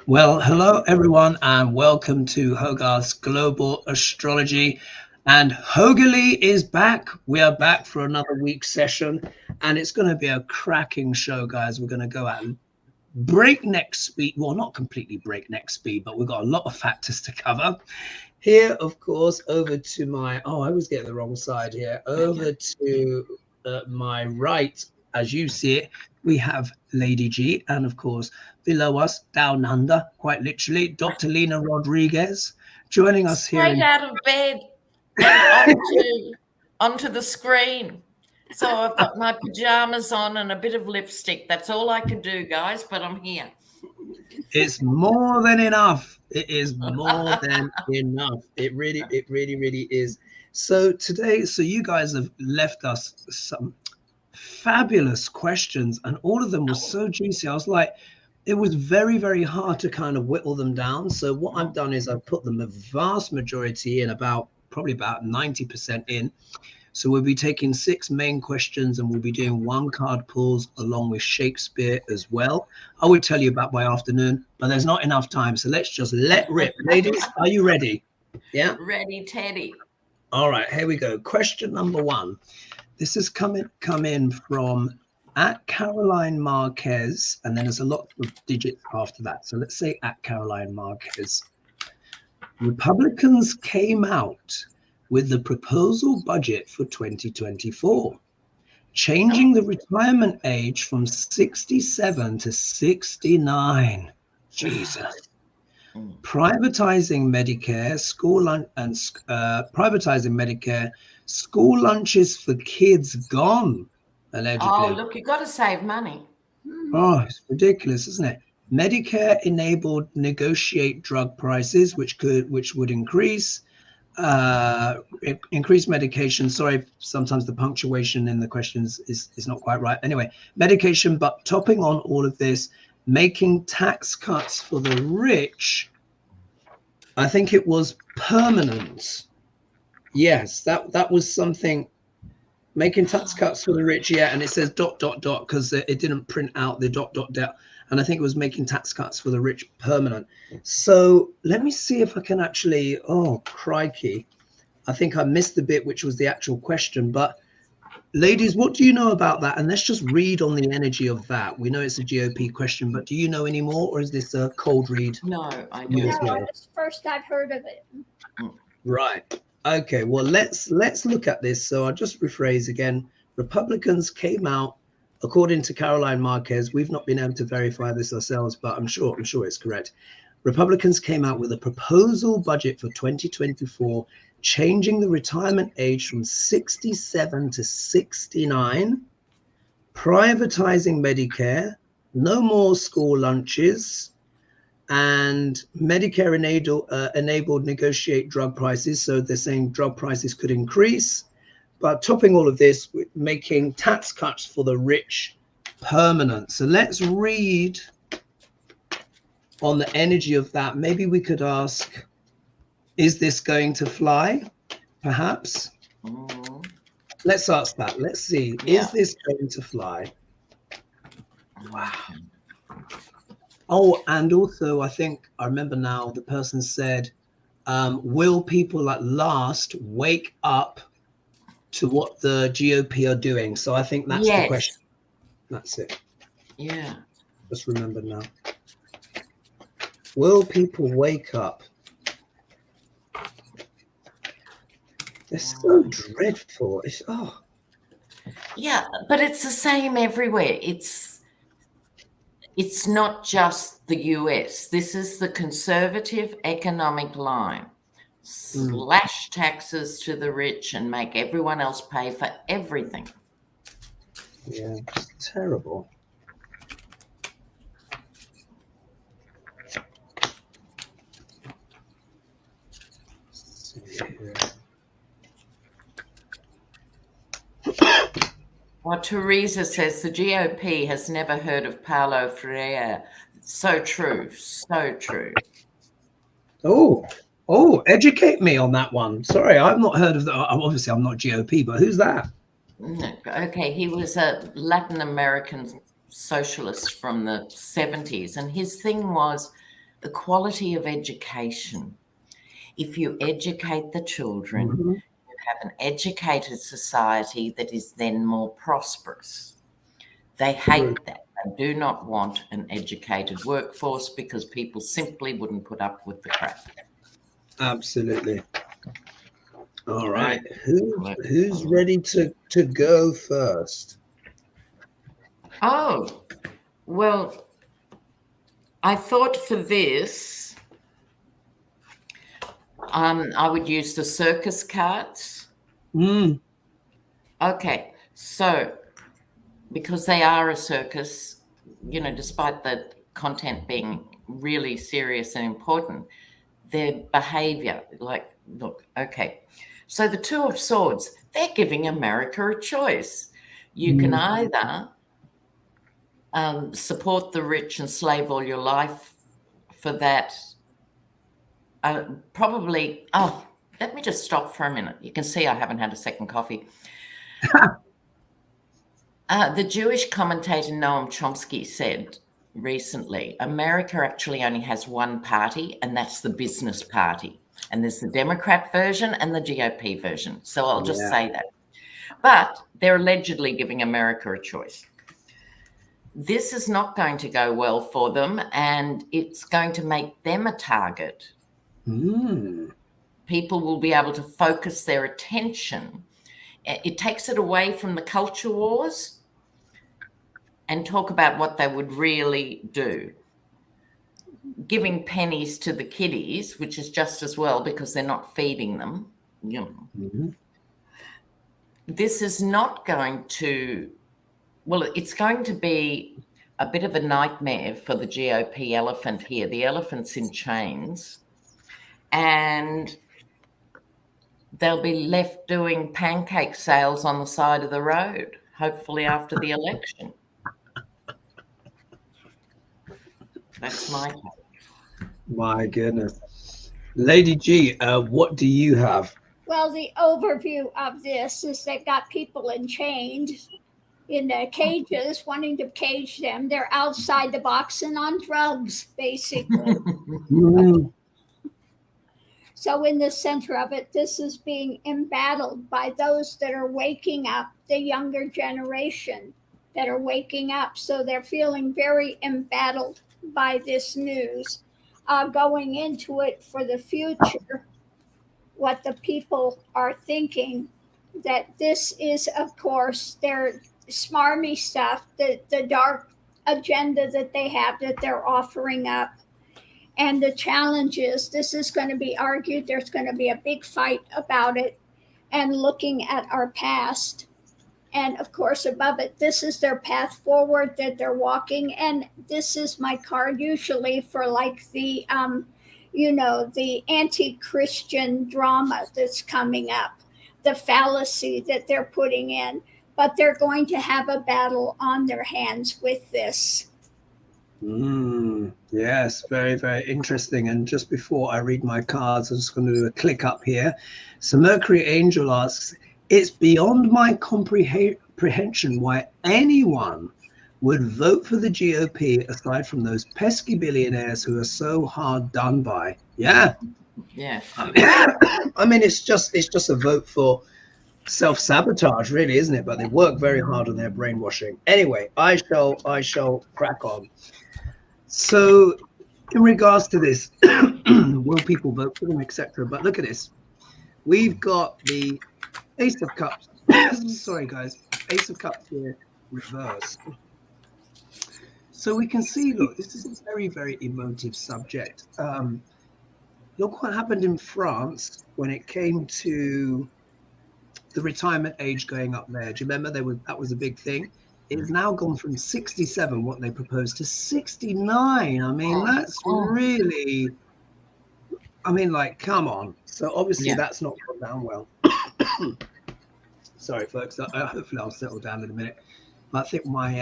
Well, hello everyone, and welcome to Hogarth's Global Astrology. And HoGaLe's is back. We are back for another week's session, and it's going to be a cracking show, guys. We're going to go at breakneck speed. Well, not completely breakneck speed, but we've got a lot of factors to cover. Here, of course, over to my, I always get the wrong side here. Over to my right, as you see it, we have Lady G, and of course, below us, down under, quite literally, Dr. Lena Rodriguez, joining us here. Straight out of bed and onto the screen. So I've got my pajamas on and a bit of lipstick. That's all I could do, guys, but I'm here. It's more than enough. It is more than enough. It really is. So today, you guys have left us some fabulous questions, and all of them were so juicy. I was like, it was very, very hard to kind of whittle them down. So what I've done is I've put them the vast majority in, probably about 90% in. So we'll be taking 6 main questions, and we'll be doing 1 card pulls along with Shakespeare as well. I would tell you about by afternoon, but there's not enough time. So let's just let rip. Ladies, are you ready? Yeah. Ready, Teddy. All right, here we go. Question number 1. This has come in from @Caroline Marquez, and then there's a lot of digits after that. So let's say @Caroline Marquez. Republicans came out with the proposal budget for 2024, changing the retirement age from 67 to 69. Jesus. Privatizing Medicare, school lunches for kids gone, allegedly. Oh, look, you've got to save money. Oh, it's ridiculous, isn't it? Medicare enabled negotiate drug prices, which would increase medication. Sorry, sometimes the punctuation in the questions is not quite right. Anyway, medication, but topping on all of this, making tax cuts for the rich. I think it was permanent. Yes, that was something, making tax cuts for the rich. Yeah, and it says ... because it didn't print out the ... And I think it was making tax cuts for the rich permanent. So let me see if I can actually, oh, crikey. I think I missed the bit, which was the actual question. But ladies, what do you know about that? And let's just read on the energy of that. We know it's a GOP question, but do you know any more, or is this a cold read? No, I don't. No, it's the first I've heard of it. Right. Okay, well, let's look at this. So I'll just rephrase again. Republicans came out, according to Caroline Marquez. We've not been able to verify this ourselves, but I'm sure it's correct. Republicans came out with a proposal budget for 2024, changing the retirement age from 67 to 69, privatizing Medicare, no more school lunches, and Medicare enabled negotiate drug prices. So they're saying drug prices could increase, but topping all of this with making tax cuts for the rich permanent. So let's read on the energy of that. Maybe we could ask, is this going to fly? Perhaps. Let's ask that. Let's see. Yeah. Is this going to fly? Wow. Oh, and also, I think I remember now, the person said, will people at last wake up to what the GOP are doing? So I think that's the question. That's it. Yeah. Just remember now. Will people wake up? They're so dreadful. Yeah, but it's the same everywhere. It's not just the US. This is the conservative economic line. Slash taxes to the rich and make everyone else pay for everything. Yeah, it's terrible. Well, Teresa says the GOP has never heard of Paulo Freire. So true. So true. Oh, educate me on that one. Sorry, I've not heard of that. Obviously, I'm not GOP, but who's that? Okay, he was a Latin American socialist from the 70s, and his thing was the quality of education. If you educate the children, you have an educated society that is then more prosperous. They hate that. They do not want an educated workforce because people simply wouldn't put up with the crap. Absolutely. All right. Who's ready to go first? Oh, well, I thought for this, I would use the circus cards. Okay, so because they are a circus, you know, despite the content being really serious and important, their behavior, like, look, okay. So the Two of Swords, they're giving America a choice. You can either support the rich and slave all your life for that. Probably, let me just stop for a minute. You can see I haven't had a second coffee. The Jewish commentator Noam Chomsky said recently, America actually only has one party, and that's the business party. And there's the Democrat version and the GOP version. So I'll just say that. But they're allegedly giving America a choice. This is not going to go well for them, and it's going to make them a target. People will be able to focus their attention. It takes it away from the culture wars and talk about what they would really do. Giving pennies to the kiddies, which is just as well because they're not feeding them. This is not going to, well, it's going to be a bit of a nightmare for the GOP elephant here. The elephant's in chains, and they'll be left doing pancake sales on the side of the road, hopefully after the election. That's my take. My goodness. Lady G, what do you have? Well, the overview of this is they've got people in chains in the cages, wanting to cage them. They're outside the box and on drugs, basically. So in the center of it, this is being embattled by those that are waking up, the younger generation that are waking up. So they're feeling very embattled by this news. Going into it for the future, what the people are thinking, that this is, of course, their smarmy stuff, the dark agenda that they have that they're offering up. And the challenge is this is going to be argued. There's going to be a big fight about it, and looking at our past. And of course, above it, this is their path forward that they're walking. And this is my card usually for like the, the anti-Christian drama that's coming up, the fallacy that they're putting in. But they're going to have a battle on their hands with this. Yes, very, very interesting. And just before I read my cards, I'm just going to do a click up here. So Mercury Angel asks, it's beyond my comprehension why anyone would vote for the GOP aside from those pesky billionaires who are so hard done by. Yeah. I mean, it's just a vote for self-sabotage, really, isn't it? But they work very hard on their brainwashing. Anyway, I shall crack on. So in regards to this, will people vote for them, etc.? But look at this. We've got the Ace of Cups. Sorry, guys. Ace of Cups here, reversed. So we can see, look, this is a very, very emotive subject. Look what happened in France when it came to the retirement age going up there. Do you remember that was a big thing? It's now gone from 67, what they proposed, to 69. I mean, that's really, like, come on. So obviously that's not gone down well. Sorry, folks. Hopefully I'll settle down in a minute. I think my,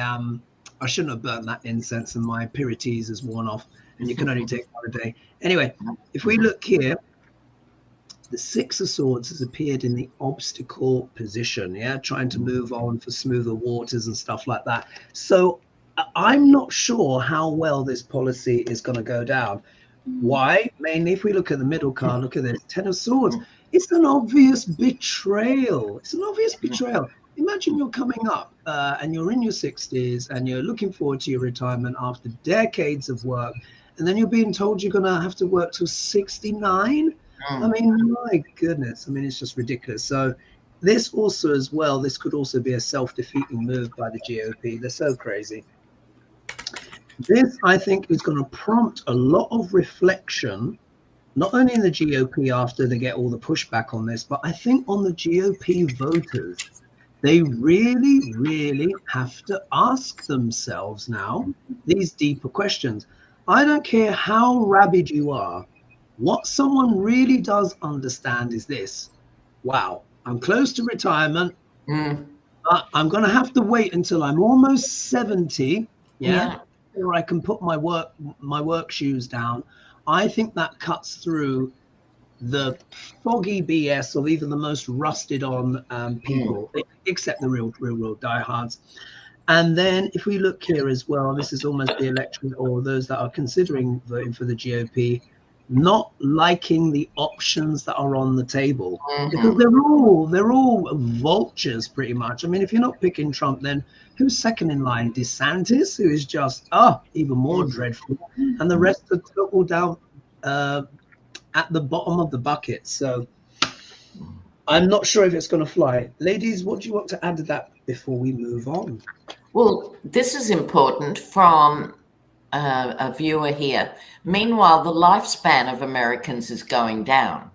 I shouldn't have burnt that incense, and my Pirites has worn off, and you can only take one a day. Anyway, if we look here, the Six of Swords has appeared in the obstacle position, trying to move on for smoother waters and stuff like that. So I'm not sure how well this policy is going to go down. Why? Mainly, if we look at the middle card, look at this, Ten of Swords. It's an obvious betrayal. It's an obvious betrayal. Imagine you're coming up and you're in your 60s and you're looking forward to your retirement after decades of work. And then you're being told you're going to have to work till 69. I mean, my goodness. I mean, it's just ridiculous. So this also as well, this could also be a self-defeating move by the GOP. They're so crazy. This, I think, is going to prompt a lot of reflection, not only in the GOP after they get all the pushback on this, but I think on the GOP voters. They really, really have to ask themselves now these deeper questions. I don't care how rabid you are. What someone really does understand is this. Wow, I'm close to retirement, but I'm going to have to wait until I'm almost 70. Yeah. Or I can put my work shoes down. I think that cuts through the foggy BS of even the most rusted on people, except the real diehards. And then if we look here as well, this is almost the election, or those that are considering voting for the GOP, not liking the options that are on the table, because they're all vultures pretty much. I mean, if you're not picking Trump, then who's second in line? DeSantis, who is just even more dreadful, and the rest are all down at the bottom of the bucket. So I'm not sure if it's going to fly. Ladies, what do you want to add to that before we move on? Well, this is important from a viewer here. Meanwhile, the lifespan of Americans is going down.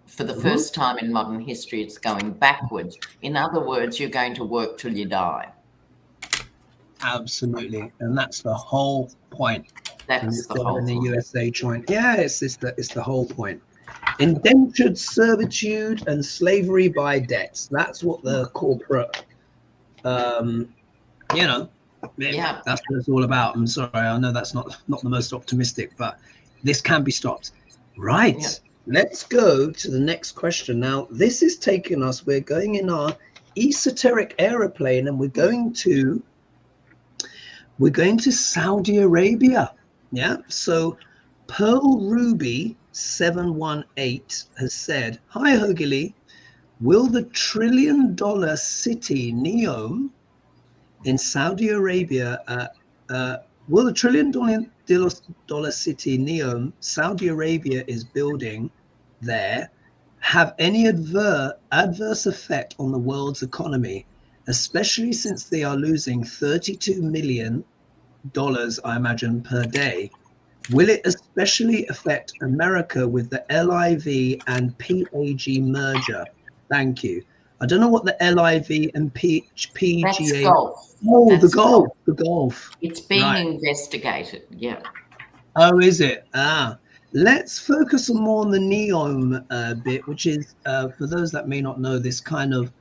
For the first time in modern history, it's going backwards. In other words, you're going to work till you die. Absolutely. And that's the whole point. That's the whole in the point. USA joint. Yeah, it's the whole point. Indentured servitude and slavery by debts. That's what the corporate, that's what it's all about. I'm sorry, I know that's not the most optimistic, but this can be stopped. Right. Yeah. Let's go to the next question. Now, this is taking us, we're going in our esoteric aeroplane and we're going to Saudi Arabia. Yeah. So Pearl Ruby 718 has said, "Hi HoGaLe's, will the $1 trillion city NEOM in Saudi Arabia, will the $1 trillion city NEOM Saudi Arabia is building there have any adverse effect on the world's economy, especially since they are losing $32 million, I imagine, per day? Will it especially affect America with the LIV and PAG merger? Thank you." I don't know what the LIV and PGA. That's golf. Oh, that's the golf. It's being investigated. Yeah. Oh, is it? Let's focus more on the NEOM bit, which is, for those that may not know, this kind of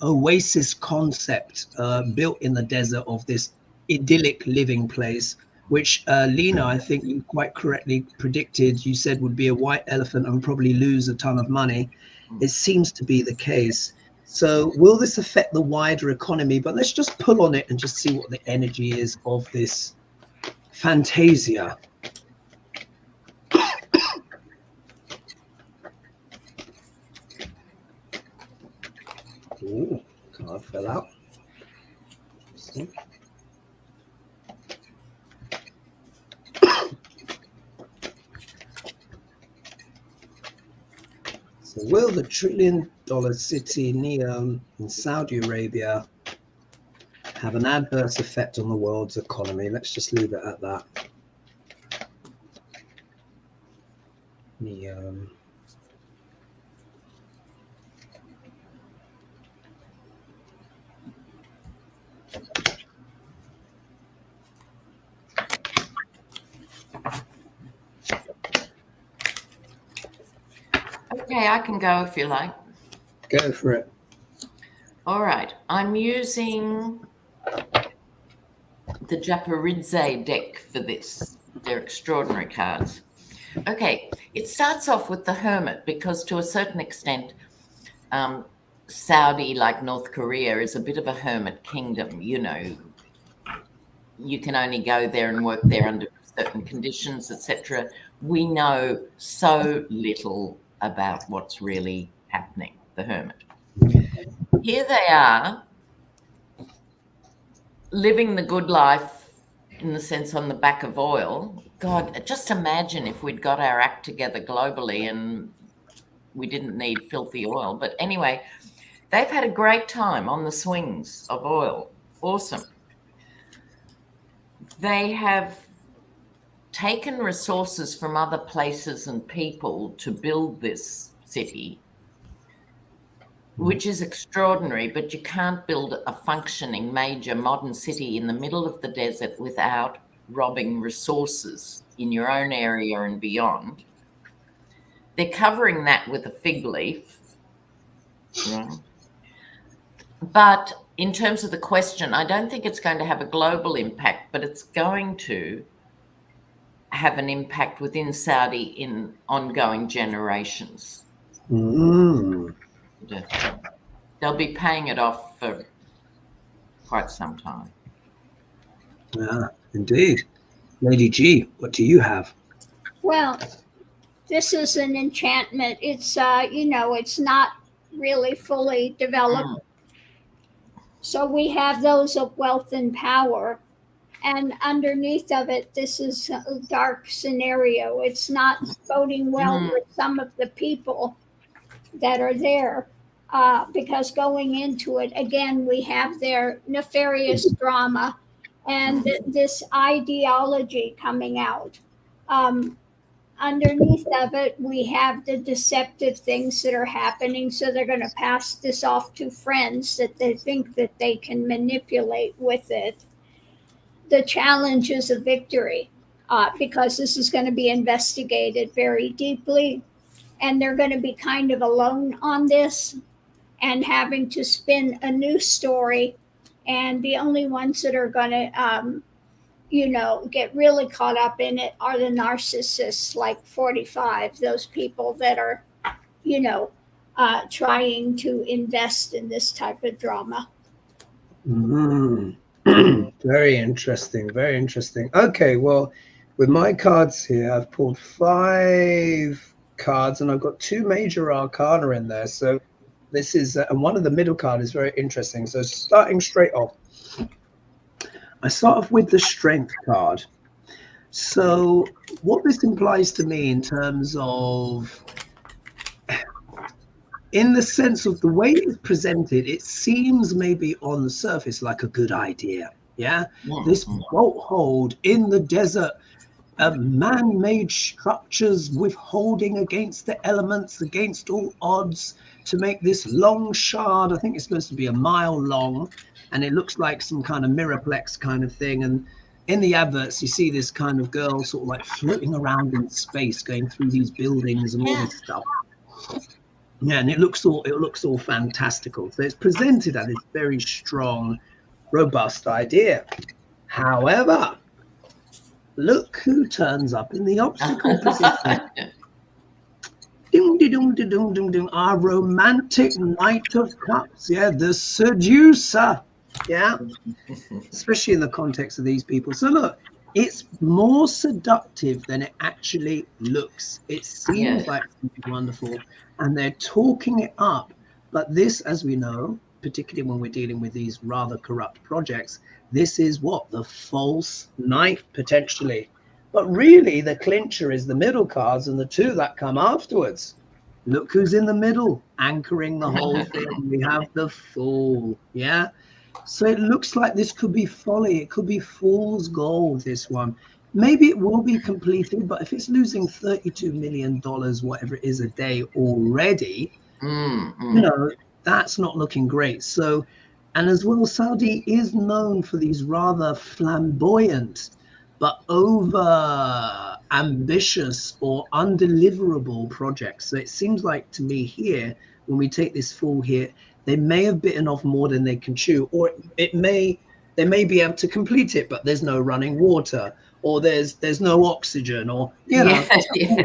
oasis concept built in the desert of this idyllic living place, which Lena, I think you quite correctly predicted, you said would be a white elephant and probably lose a ton of money. It seems to be the case. So will this affect the wider economy? But let's just pull on it and just see what the energy is of this fantasia. Ooh, card fell out. So will the $1 trillion city NEOM in Saudi Arabia have an adverse effect on the world's economy? Let's just leave it at that. NEOM. Okay, I can go if you like. Go for it. All right. I'm using the Japaridze deck for this. They're extraordinary cards. Okay, it starts off with the Hermit because to a certain extent, Saudi, like North Korea, is a bit of a hermit kingdom. You know, you can only go there and work there under certain conditions, etc. We know so little about what's really happening. The Hermit. Here they are, living the good life, in the sense on the back of oil. God, just imagine if we'd got our act together globally and we didn't need filthy oil. But anyway, they've had a great time on the swings of oil. Awesome. They have taken resources from other places and people to build this city, which is extraordinary, but you can't build a functioning major modern city in the middle of the desert without robbing resources in your own area and beyond. They're covering that with a fig leaf. Right? But in terms of the question, I don't think it's going to have a global impact, but it's going to have an impact within Saudi in ongoing generations. Mm. They'll be paying it off for quite some time. Yeah, indeed. Lady G, what do you have? Well, this is an enchantment. It's it's not really fully developed. So we have those of wealth and power, and underneath of it, this is a dark scenario. It's not boding well with some of the people that are there, because going into it, again, we have their nefarious drama and this ideology coming out. Underneath of it, we have the deceptive things that are happening. So they're going to pass this off to friends that they think that they can manipulate with it. The challenge is a victory, because this is going to be investigated very deeply. And they're going to be kind of alone on this and having to spin a new story. And the only ones that are going to, get really caught up in it are the narcissists, like 45, those people that are, trying to invest in this type of drama. Very interesting. Very interesting. Okay, well, with my cards here, I've pulled 5 cards and I've got 2 major arcana in there. So this is, and one of the middle card is very interesting. So starting straight off, I start off with the Strength card. So what this implies to me in terms of, in the sense of the way it's presented, it seems maybe on the surface like a good idea. Yeah, this boathold in the desert, man-made structures withholding against the elements, against all odds, to make this long shard. I think it's supposed to be a mile long, and it looks like some kind of mirrorplex kind of thing. And in the adverts, you see this kind of girl sort of like floating around in space, going through these buildings and all this stuff. Yeah, and it looks all fantastical. So it's presented as this very strong, robust idea. However, look who turns up in the obstacle position. Our romantic Knight of Cups, yeah, the seducer, yeah, especially in the context of these people. So look, it's more seductive than it actually looks. It seems like something wonderful, and they're talking it up. But this, as we know, particularly when we're dealing with these rather corrupt projects, this is what? The false knight, potentially. But really, the clincher is the middle cards and the 2 that come afterwards. Look who's in the middle, anchoring the whole thing. We have the Fool, yeah? So it looks like this could be folly. It could be fool's gold, this one. Maybe it will be completed, but if it's losing $32 million, whatever it is, a day already, that's not looking great. So, and as well, Saudi is known for these rather flamboyant but over ambitious or undeliverable projects. So it seems like to me here, when we take this Fool here, they may have bitten off more than they can chew, or they may be able to complete it, but there's no running water, or there's no oxygen, or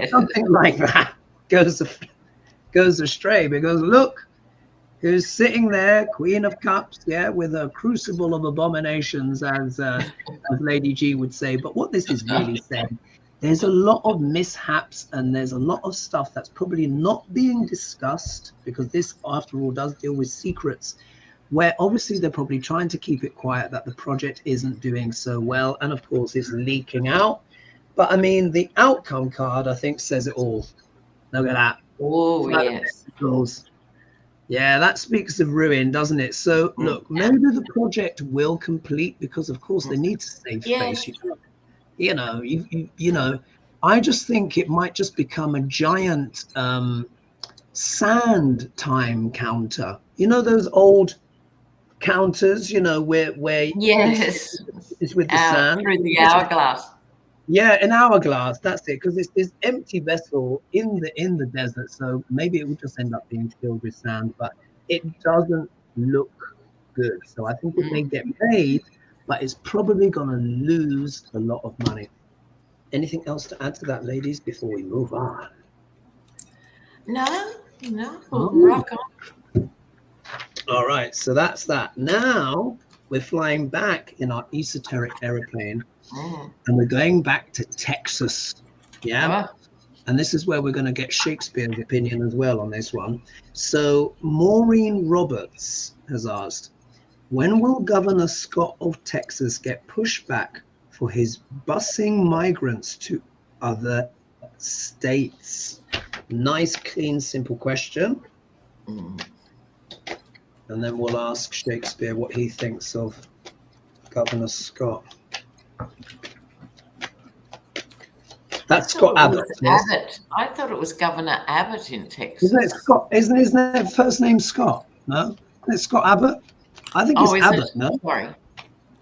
something like that goes astray, because look, who's sitting there, Queen of Cups, yeah, with a crucible of abominations, as Lady G would say. But what this is really saying, there's a lot of mishaps and there's a lot of stuff that's probably not being discussed, because this, after all, does deal with secrets, where obviously they're probably trying to keep it quiet, that the project isn't doing so well. And of course, it's leaking out. But I mean, the outcome card, I think, says it all. Look at that. Oh, yes. Yeah, that speaks of ruin, doesn't it? So look, maybe the project will complete, because of course they need to save face. You know, I just think it might just become a giant sand time counter. You know, those old counters, you know, where yes, it's with the sand through the hourglass. Yeah, an hourglass. That's it. Because it's this empty vessel in the desert, so maybe it will just end up being filled with sand, but it doesn't look good. So I think it may get made, but it's probably going to lose a lot of money. Anything else to add to that, ladies, before we move on? No, rock on. All right, so that's that. Now we're flying back in our esoteric aeroplane, and we're going back to Texas. Yeah. And this is where we're going to get Shakespeare's opinion as well on this one. So Maureen Roberts has asked, when will Governor Scott of Texas get pushback for his busing migrants to other states? Nice, clean, simple question. And then we'll ask Shakespeare what he thinks of Governor Scott. That's Scott Abbott. Yes. Abbott. I thought it was Governor Abbott in Texas. Isn't it Scott? Isn't his first name Scott? No, isn't it Scott Abbott? I think it's Abbott. No, sorry.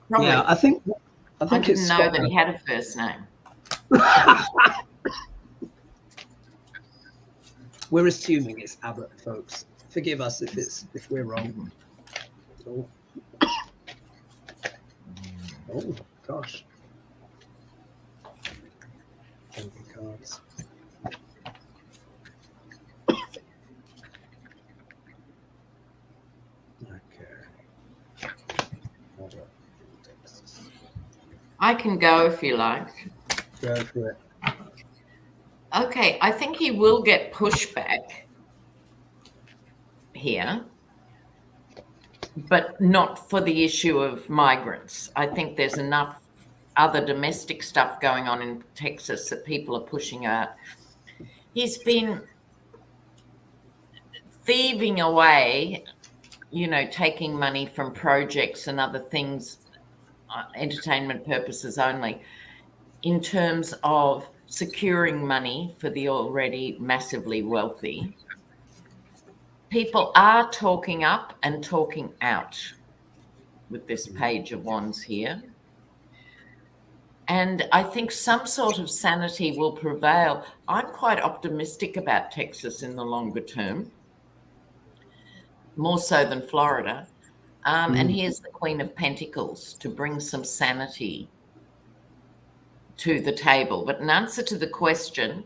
Probably. Yeah, I think I didn't know that he had a first name. We're assuming it's Abbott, folks. Forgive us if we're wrong. Oh gosh. Cards. Okay. I can go if you like. Go for it. Okay, I think he will get pushback here, but not for the issue of migrants. I think there's enough other domestic stuff going on in Texas that people are pushing out. He's been thieving away, you know, taking money from projects and other things, entertainment purposes only, in terms of securing money for the already massively wealthy. People are talking up and talking out with this Page of Wands here. And I think some sort of sanity will prevail. I'm quite optimistic about Texas in the longer term, more so than Florida. And here's the Queen of Pentacles to bring some sanity to the table. But in answer to the question,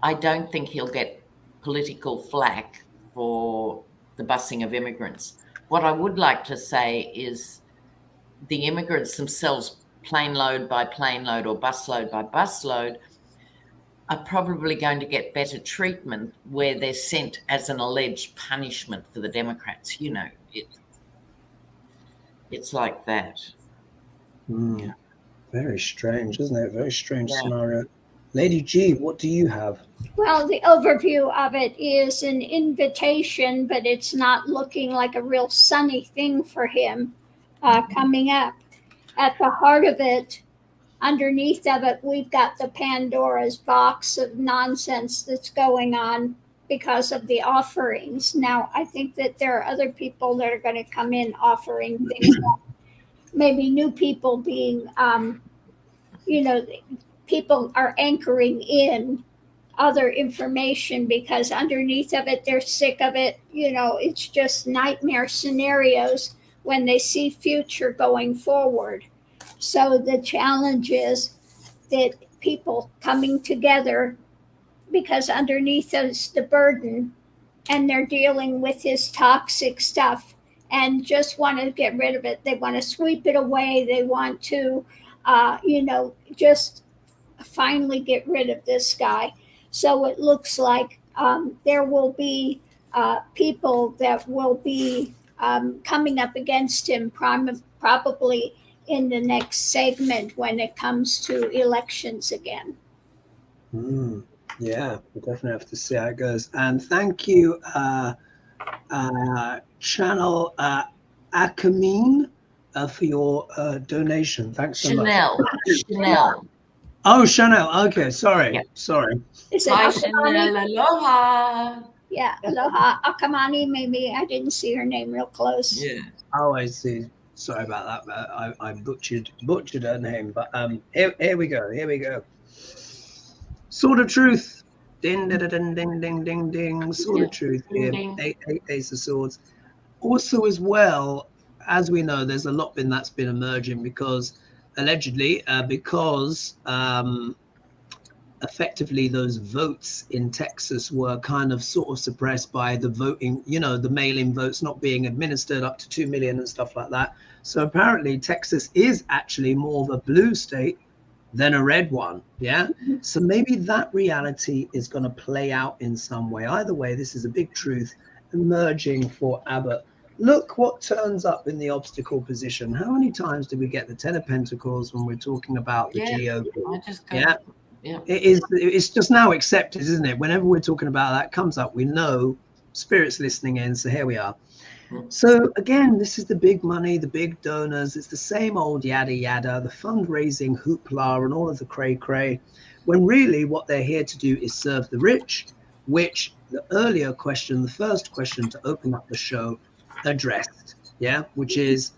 I don't think he'll get political flack for the busing of immigrants. What I would like to say is the immigrants themselves, plane load by plane load or bus load by bus load, are probably going to get better treatment where they're sent as an alleged punishment for the Democrats. You know, it's like that. Yeah. Very strange, isn't it? Very strange scenario. Lady G, what do you have? Well, the overview of it is an invitation, but it's not looking like a real sunny thing for him coming up. At the heart of it, underneath of it, we've got the Pandora's box of nonsense that's going on because of the offerings. Now, I think that there are other people that are going to come in offering things, maybe new people being, people are anchoring in other information because underneath of it, they're sick of it. You know, it's just nightmare scenarios when they see future going forward. So the challenge is that people coming together, because underneath is the burden and they're dealing with his toxic stuff and just want to get rid of it. They want to sweep it away. They want to, just finally get rid of this guy. So it looks like there will be people that will be coming up against him probably in the next segment when it comes to elections again. Yeah, we'll definitely have to see how it goes. And thank you, Channel Akamine, for your donation. Thanks so much. Chanel. Oh, Chanel. Okay, sorry. Yep. Sorry. Is it Hi, Akamani? Chanel. Aloha. Yeah, aloha. Akamani, maybe. I didn't see her name real close. Yeah. Oh, I see. Sorry about that. I butchered her name. But here we go. Here we go. Sword of Truth. Ding, ding, ding, ding, ding, ding, ding. Sword of Truth. Here. Eight Ace of Swords. Also, as well, as we know, there's a lot that's been emerging because allegedly, effectively those votes in Texas were kind of sort of suppressed by the voting, the mail-in votes not being administered up to 2 million and stuff like that. So apparently Texas is actually more of a blue state than a red one. Yeah. So maybe that reality is going to play out in some way. Either way, this is a big truth emerging for Abbott. Look what turns up in the obstacle position. How many times do we get the 10 of Pentacles when we're talking about the GOP? Yeah. It's just now accepted, isn't it? Whenever we're talking about that comes up, we know Spirit's listening in. So here we are. So again, this is the big money, the big donors. It's the same old yada yada, the fundraising hoopla and all of the cray cray, when really what they're here to do is serve the rich, which the earlier question, the first question to open up the show, addressed, which is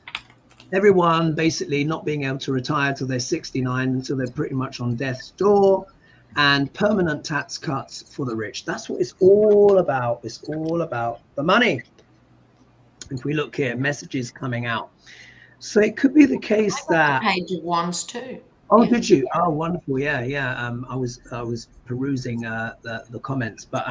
everyone basically not being able to retire till they're 69 until they're pretty much on death's door, and permanent tax cuts for the rich. That's what it's all about. It's all about the money. If we look here, messages coming out. So it could be the case that Page of Wands too. Oh, did you? Oh, wonderful. Yeah. I was perusing the comments, but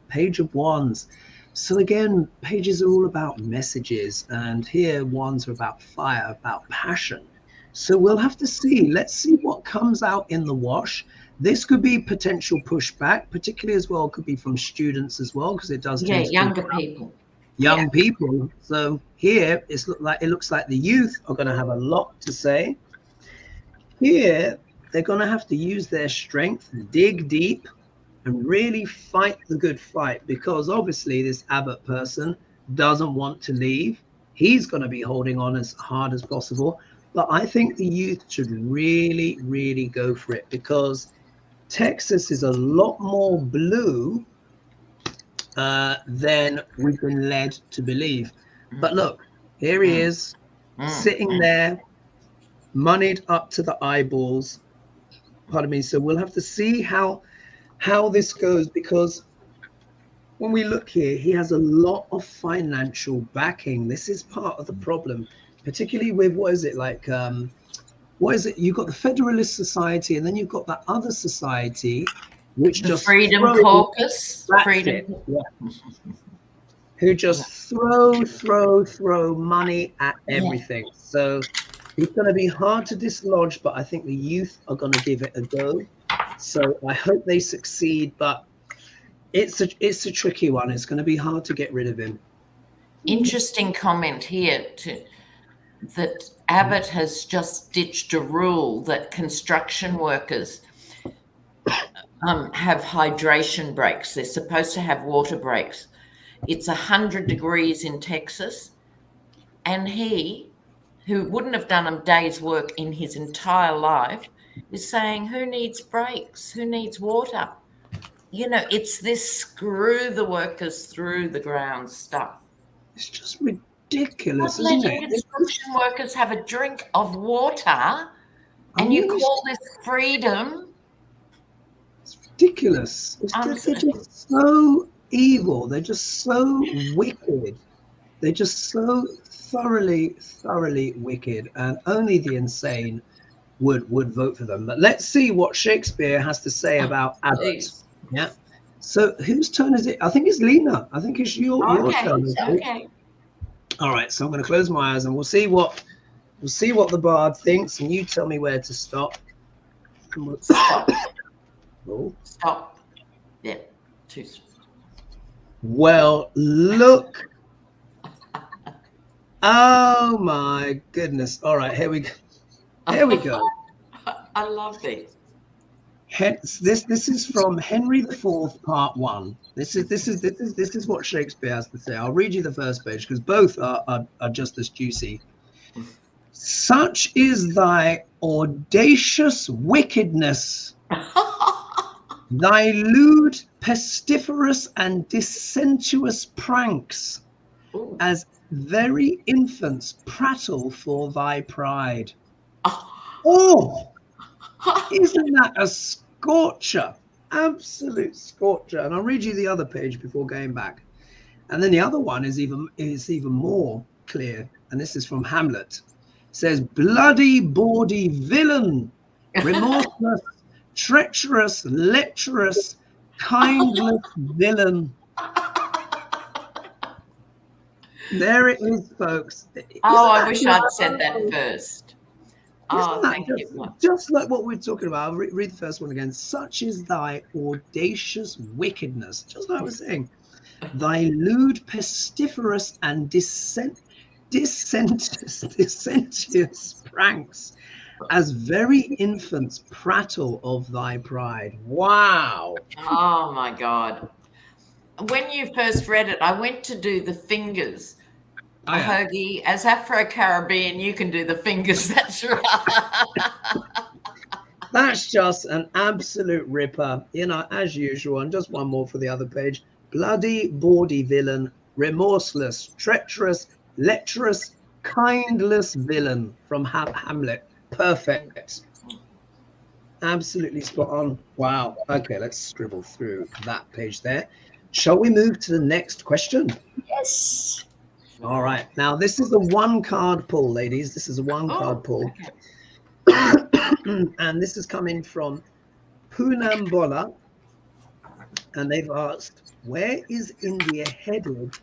Page of Wands. So again, pages are all about messages, and here wands are about fire, about passion. So we'll have to see. Let's see what comes out in the wash. This could be potential pushback, particularly as well, could be from students as well, because it does younger people. Young people. So here it looks like the youth are going to have a lot to say. Here they're going to have to use their strength, dig deep, and really fight the good fight, because obviously this Abbott person doesn't want to leave. He's going to be holding on as hard as possible. But I think the youth should really, really go for it, because Texas is a lot more blue than we've been led to believe. But look, here he is sitting there, moneyed up to the eyeballs. Pardon me. So we'll have to see how this goes, because when we look here, he has a lot of financial backing. This is part of the problem, particularly with you've got the Federalist Society, and then you've got that other society which the just Freedom Caucus, who just throw money at everything. So it's going to be hard to dislodge, but I think the youth are going to give it a go. So I hope they succeed, but it's a tricky one. It's going to be hard to get rid of him. Interesting comment here that Abbott has just ditched a rule that construction workers have hydration breaks. They're supposed to have water breaks. It's 100 degrees in Texas, and he, who wouldn't have done a day's work in his entire life, is saying, who needs breaks? Who needs water? It's this screw the workers through the ground stuff. It's just ridiculous, isn't it? Construction workers have a drink of water, and you call this freedom? It's ridiculous. They're just so evil. They're just so wicked. They're just so thoroughly wicked, and only the insane would vote for them. But let's see what Shakespeare has to say about Abbott. Yeah. So whose turn is it? I think it's Lena. I think it's your turn. Okay. All right, so I'm going to close my eyes and we'll see what the bard thinks, and you tell me where to stop. Stop. Oh. Stop. Yeah. Well, look. Oh my goodness. All right, here we go. Here we go. I love this. This is from Henry IV, Part 1. This is what Shakespeare has to say. I'll read you the first page because both are just as juicy. Such is thy audacious wickedness, thy lewd, pestiferous, and dissentious pranks, as very infants prattle for thy pride. Oh, isn't that a scorcher? Absolute scorcher. And I'll read you the other page before going back. And then the other one is even more clear. And this is from Hamlet. It says, bloody, bawdy villain, remorseless, treacherous, lecherous, kindless villain. There it is, folks. I wish I'd said that first. Thank you. Just like what we're talking about. I'll read the first one again. Such is thy audacious wickedness. Just like I was saying. Thy lewd, pestiferous, and dissentious pranks, as very infants prattle of thy pride. Wow. Oh, my God. When you first read it, I went to do the fingers. Hoagie, as Afro-Caribbean, you can do the fingers. That's right. That's just an absolute ripper. You know, as usual. And just one more for the other page. Bloody, bawdy villain, remorseless, treacherous, lecherous, kindless villain from Hamlet. Perfect. Absolutely spot on. Wow. Okay, let's scribble through that page there. Shall we move to the next question? Yes. All right. Now, this is a one-card pull, ladies. This is a one-card pull. Okay. And this is coming from Poonambola. And they've asked, where is India headed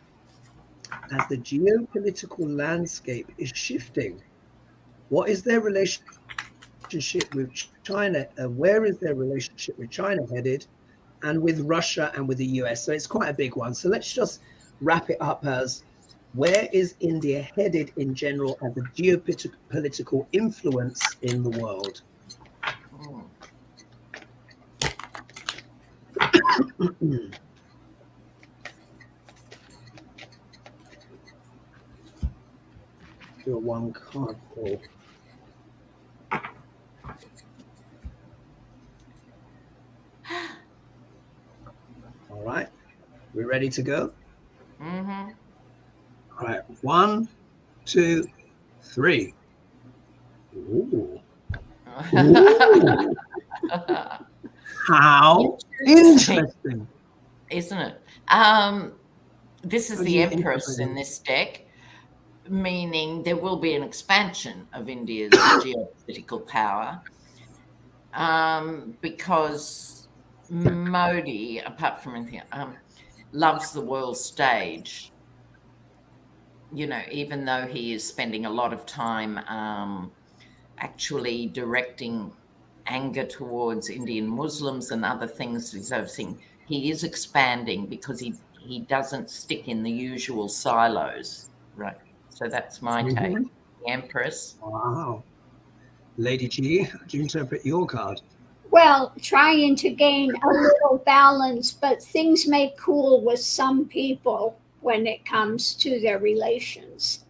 as the geopolitical landscape is shifting? What is their relationship with China? Where is their relationship with China headed? And with Russia and with the US? So it's quite a big one. So let's just wrap it up as, where is India headed in general as a geopolitical influence in the world? Do a one card pull. All right, we ready to go? Mm-hmm. All right, 1, 2, 3. Ooh. Ooh. How interesting. Isn't it? This is the Empress in this deck, meaning there will be an expansion of India's geopolitical power, because Modi, apart from anything, loves the world stage. You know, even though he is spending a lot of time actually directing anger towards Indian Muslims and other things he's overseeing, he is expanding because he doesn't stick in the usual silos, right? So that's my take. The Empress. Wow. Lady G, how do you interpret your card? Well, trying to gain a little balance, but things may cool with some people when it comes to their relations.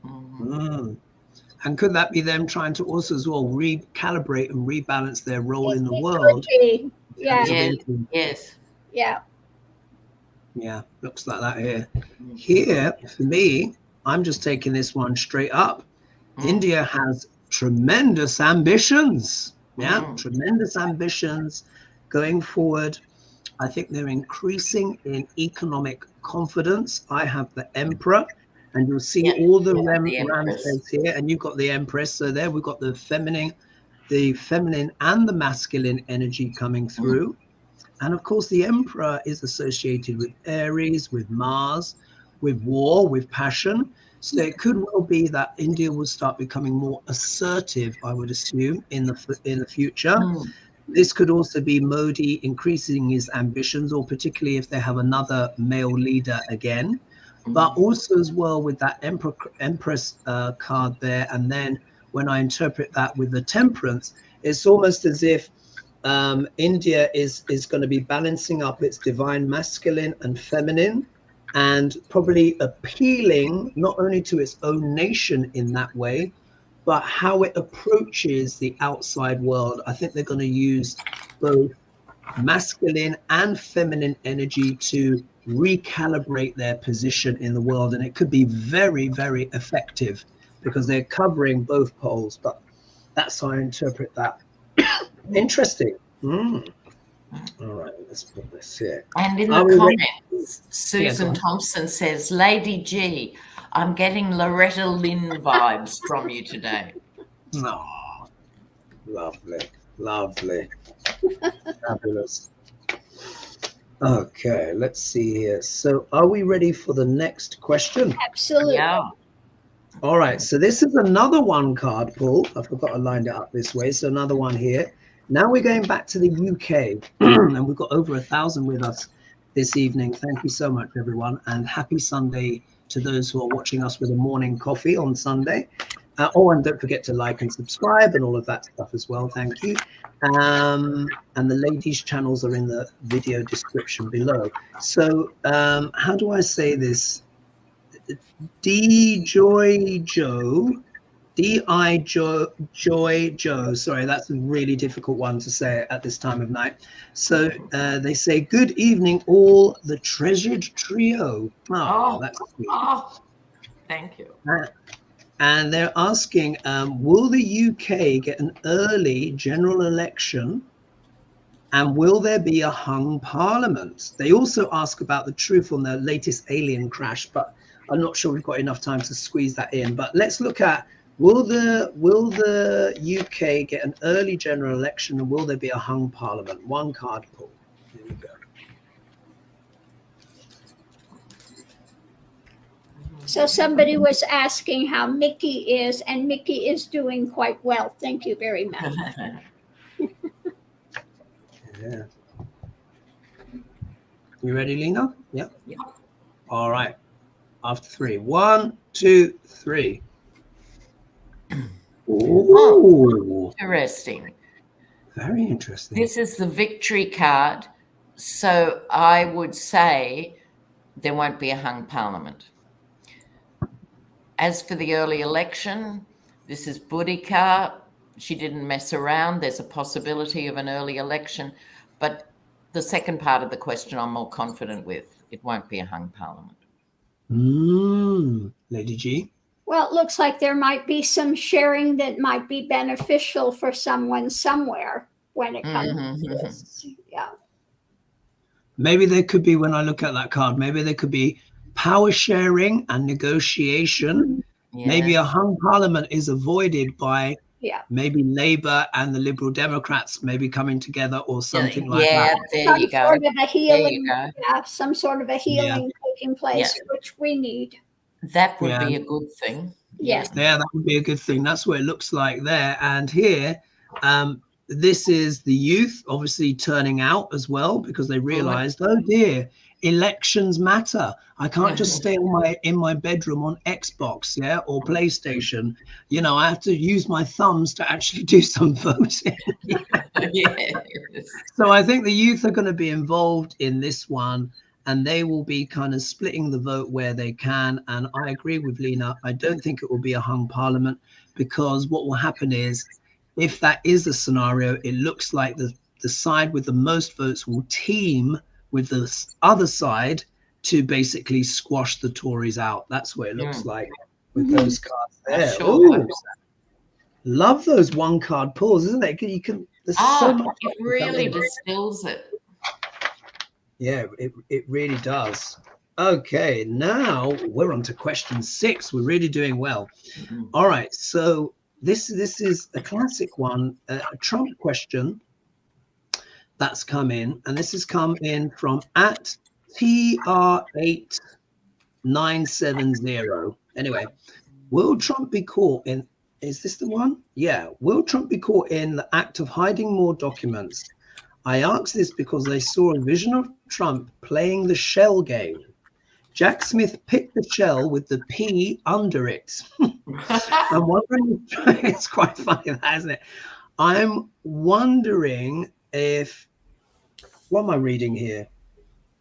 Mm. And could that be them trying to also as well recalibrate and rebalance their role in the world? Yeah. Yes. Yeah. Yeah, looks like that here. Here, for me, I'm just taking this one straight up. India has tremendous ambitions. Yeah, tremendous ambitions going forward. I think they're increasing in economic confidence. I have the Emperor, and you'll see all the Ramses here, and you've got the Empress. So there we've got the feminine and the masculine energy coming through. And of course, the Emperor is associated with Aries, with Mars, with war, with passion. So it could well be that India will start becoming more assertive, I would assume, in the future. This could also be Modi increasing his ambitions, or particularly if they have another male leader again. But also as well with that Empress card there. And then when I interpret that with the Temperance, it's almost as if India is going to be balancing up its divine masculine and feminine, and probably appealing not only to its own nation in that way, but how it approaches the outside world. I think they're going to use both masculine and feminine energy to recalibrate their position in the world. And it could be very, very effective because they're covering both poles. But that's how I interpret that. Interesting. All right, let's put this here. And in the comments, Susan Thompson says, Lady G, I'm getting Loretta Lynn vibes from you today. Oh, lovely, lovely. Fabulous. Okay, let's see here. So are we ready for the next question? Absolutely. Yeah. All right, so this is another one card pull. I forgot I lined it up this way. So another one here. Now we're going back to the UK, and we've got over 1,000 with us this evening. Thank you so much, everyone, and happy Sunday to those who are watching us with a morning coffee on Sunday. And don't forget to like and subscribe and all of that stuff as well. Thank you. And the ladies' channels are in the video description below. So how do I say this? D-Joy Joe. Joy Joe. Sorry, that's a really difficult one to say at this time of night. So they say, good evening, all the treasured trio. That's sweet. Thank you. And they're asking, will the UK get an early general election? And will there be a hung parliament? They also ask about the truth on the latest alien crash, but I'm not sure we've got enough time to squeeze that in. But let's look at, will the UK get an early general election, and will there be a hung parliament? One card pull. Here we go. So somebody was asking how Mickey is, and Mickey is doing quite well. Thank you very much. Yeah. You ready, Lena? Yeah. Yeah. All right. After 3. 1, 2, 3. Ooh. Interesting. Very interesting. This is the victory card. So I would say there won't be a hung parliament. As for the early election, this is Boudica. She didn't mess around. There's a possibility of an early election. But the second part of the question I'm more confident with. It won't be a hung parliament. Lady G? Well, it looks like there might be some sharing that might be beneficial for someone somewhere when it comes to this. Yeah. Maybe there could be, when I look at that card, maybe there could be power sharing and negotiation. Yes. Maybe a hung parliament is avoided by maybe Labour and the Liberal Democrats maybe coming together or something like that. There you go. Sort of a healing, some sort of a healing taking place, which we need. That would be a good thing. Yes. Yeah, that would be a good thing. That's what it looks like there. And here, this is the youth obviously turning out as well, because they realized, oh dear, elections matter. I can't just stay in my bedroom on Xbox, or PlayStation. You know, I have to use my thumbs to actually do some voting. So I think the youth are going to be involved in this one, and they will be kind of splitting the vote where they can. And I agree with Lena. I don't think it will be a hung parliament, because what will happen is, if that is the scenario, it looks like the side with the most votes will team with the other side to basically squash the Tories out. That's what it looks like with those cards there. Ooh, love those one card pulls, isn't it? You can. There's so much. It really distills it. Yeah, it really does. Okay, now we're on to question 6. We're really doing well. All right, so this is a classic one, a Trump question. that's come in, and this has come in from at TR8970. Anyway, will Trump be caught in, is this the one? Yeah. Will Trump be caught in the act of hiding more documents? I ask this because I saw a vision of Trump playing the shell game. Jack Smith picked the shell with the P under it. I'm wondering, it's quite funny, that, isn't it? I'm wondering if, what am I reading here?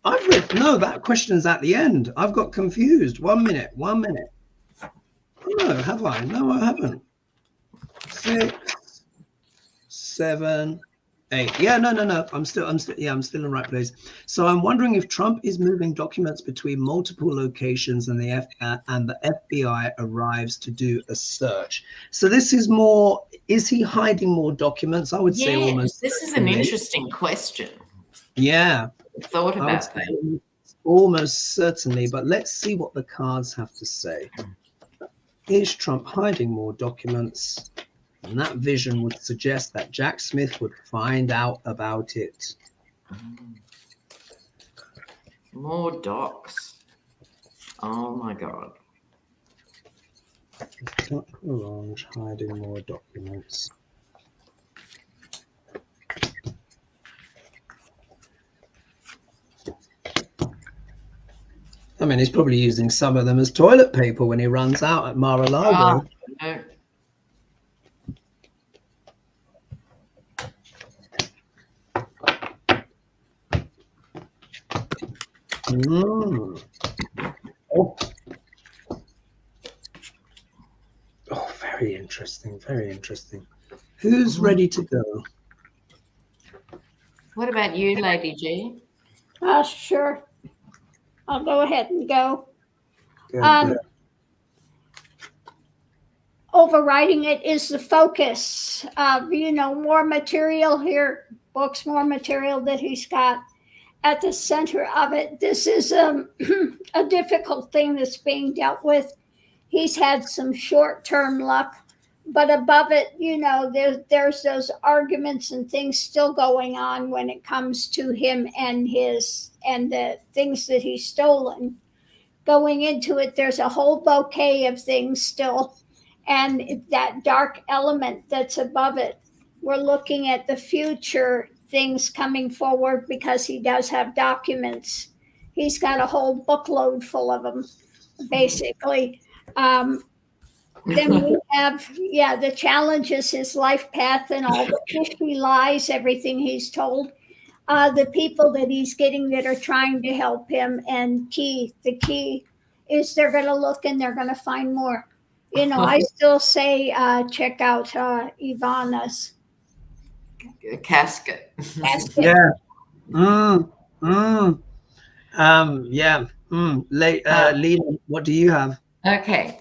I've read, no, that question's at the end. I've got confused. 1 minute. No, have I? No, I haven't. 6, 7, 8. Yeah, no. I'm still in the right place. So I'm wondering if Trump is moving documents between multiple locations and the FBI arrives to do a search. So this is more, is he hiding more documents? I would say almost. This is an interesting question. Yeah. Thought about that. Almost certainly, but let's see what the cards have to say. Is Trump hiding more documents? And that vision would suggest that Jack Smith would find out about it. More docs. Oh my God. Dr. Orange hiding more documents. I mean, he's probably using some of them as toilet paper when he runs out at Mar-a-Lago. No. Oh, very interesting. Who's ready to go? What about you, Lady G? Sure. I'll go ahead and go. Good. Overriding it is the focus of, more material here, books, more material that he's got at the center of it. This is a difficult thing that's being dealt with. He's had some short-term luck, but above it, there's those arguments and things still going on when it comes to him and the things that he's stolen. Going into it, there's a whole bouquet of things still, and that dark element that's above it. We're looking at the future things coming forward because he does have documents. He's got a whole bookload full of them, basically. Then we have, the challenges, his life path and all the fishy lies, everything he's told. The people that he's getting that are trying to help him, and the key is they're going to look and they're going to find more. I still say check out Ivana's casket. Yeah. Lena, what do you have? Okay.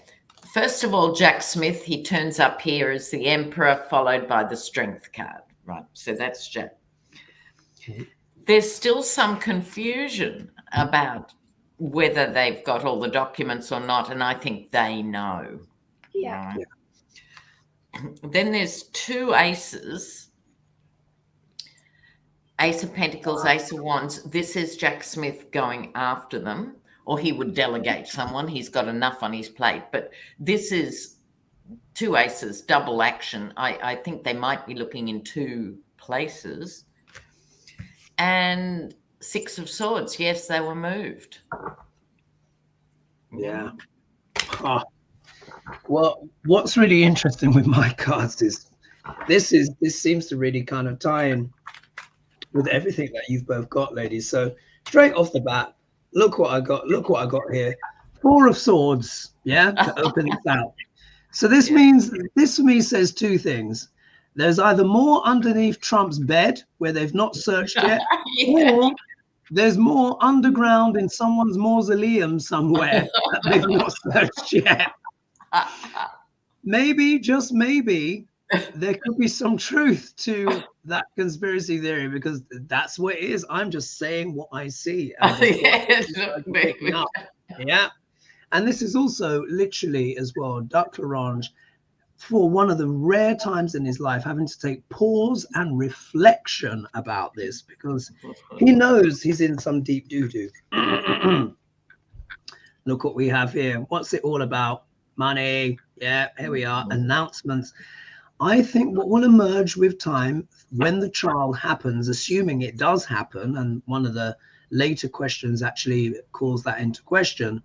First of all, Jack Smith, he turns up here as the Emperor, followed by the Strength card. Right. So that's Jack. Okay. There's still some confusion about whether they've got all the documents or not, and I think they know. Yeah. Right? Then there's 2 aces. Ace of Pentacles, Ace of Wands. This is Jack Smith going after them, or he would delegate someone. He's got enough on his plate. But this is 2 aces, double action. I think they might be looking in 2 places. And 6 of Swords. Yes, they were moved. Yeah. Oh. Well, what's really interesting with my cards is this seems to really kind of tie in with everything that you've both got, ladies. So straight off the bat, look what I got here. 4 of Swords, to open this out. So this means, this to me says 2 things. There's either more underneath Trump's bed where they've not searched yet, or there's more underground in someone's mausoleum somewhere that they've not searched yet. Maybe, just maybe, there could be some truth to that conspiracy theory, because that's what it is. I'm just saying what I see. Yeah. And this is also literally as well, Dr. Orange, for one of the rare times in his life having to take pause and reflection about this, because he knows he's in some deep doo-doo. Look what we have here. What's it all about? Money. Yeah, here we are. Announcements. I think what will emerge with time when the trial happens, assuming it does happen, and one of the later questions actually calls that into question.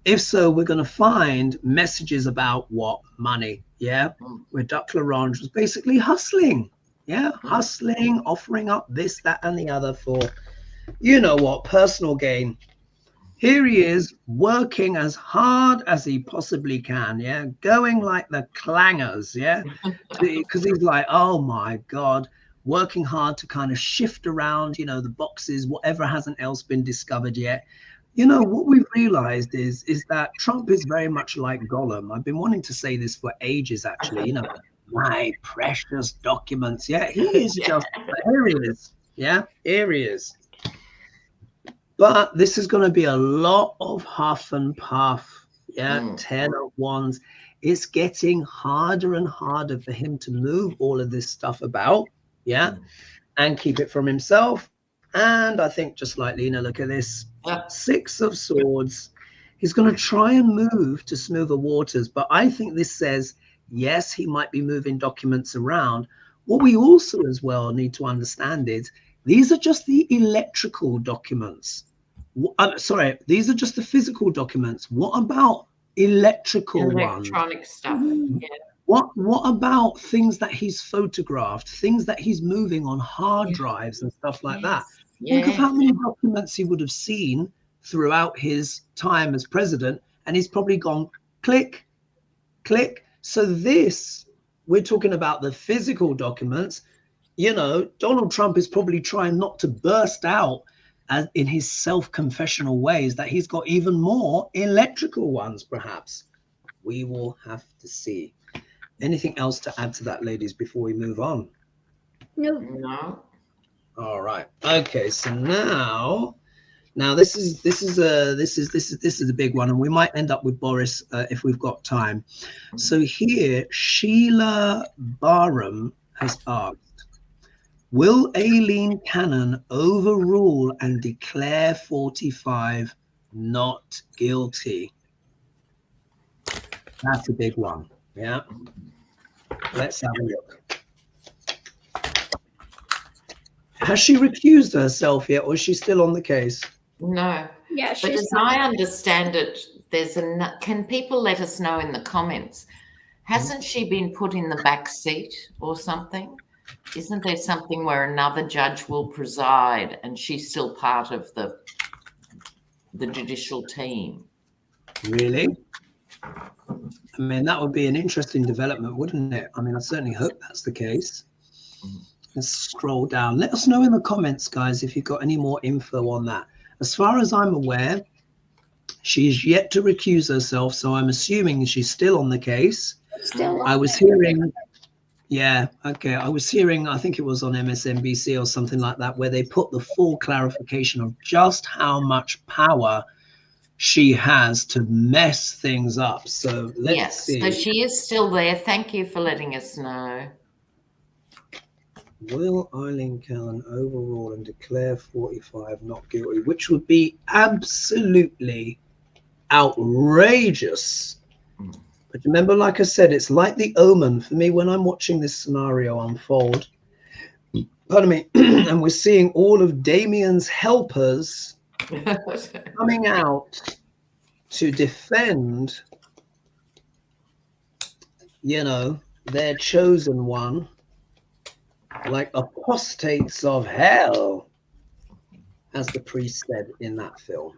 If so, we're going to find messages about what? Money. Yeah, where Duc Larange was basically hustling. Yeah, hustling, offering up this, that, and the other for, you know what, personal gain. Here he is working as hard as he possibly can, yeah, going like the clangers, yeah, because he's like, oh my God, working hard to kind of shift around, you know, the boxes, whatever hasn't else been discovered yet. You know, what we've realized is that Trump is very much like Gollum. I've been wanting to say this for ages, actually, you know, my precious documents. Yeah, he is just, here he is. Yeah, here he is. But this is going to be a lot of huff and puff. Yeah, 10 of Wands. It's getting harder and harder for him to move all of this stuff about. Yeah, and keep it from himself. And I think just like Lena, look at this. 6 of Swords. He's going to try and move to smoother waters. But I think this says, yes, he might be moving documents around. What we also as well need to understand is these are just the electrical documents. Sorry, these are just the physical documents. What about electronic stuff? Yeah. What about things that he's photographed, things that he's moving on hard drives and stuff like that? Think of how many documents he would have seen throughout his time as president, and he's probably gone click, click. So this, we're talking about the physical documents. You know, Donald Trump is probably trying not to burst out as in his self-confessional ways that he's got even more electrical ones, perhaps. We will have to see. Anything else to add to that, ladies, before we move on? No. All right. Okay. So now this is a big one, and we might end up with Boris if we've got time. So here, Sheila Barham has asked, will Aileen Cannon overrule and declare 45 not guilty? That's a big one. Yeah. Let's have a look. Has she recused herself yet, or is she still on the case? No. Yeah, but as I understand it, can people let us know in the comments? Hasn't she been put in the back seat or something? Isn't there something where another judge will preside and she's still part of the judicial team? Really? I mean, that would be an interesting development, wouldn't it? I mean, I certainly hope that's the case. Let's scroll down. Let us know in the comments, guys, if you've got any more info on that. As far as I'm aware, she's yet to recuse herself, so I'm assuming she's still on the case. I was hearing, I think it was on MSNBC or something like that, where they put the full clarification of just how much power she has to mess things up. So let's see. So she is still there. Thank you for letting us know. Will Aileen Cannon overrule and declare 45 not guilty, which would be absolutely outrageous. But remember, like I said, it's like the Omen for me when I'm watching this scenario unfold. Pardon me. And we're seeing all of Damien's helpers coming out to defend, you know, their chosen one, like apostates of hell, as the priest said in that film.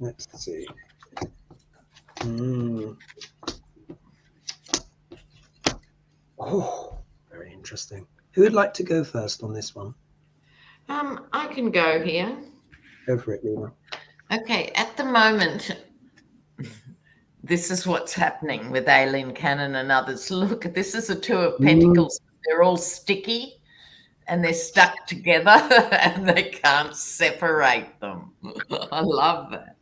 Let's see. Oh, very interesting. Who would like to go first on this one? I can go here. Go for it, Lena. Okay, at the moment, this is what's happening with Aileen Cannon and others. Look, this is a 2 of Pentacles. They're all sticky and they're stuck together and they can't separate them. I love that.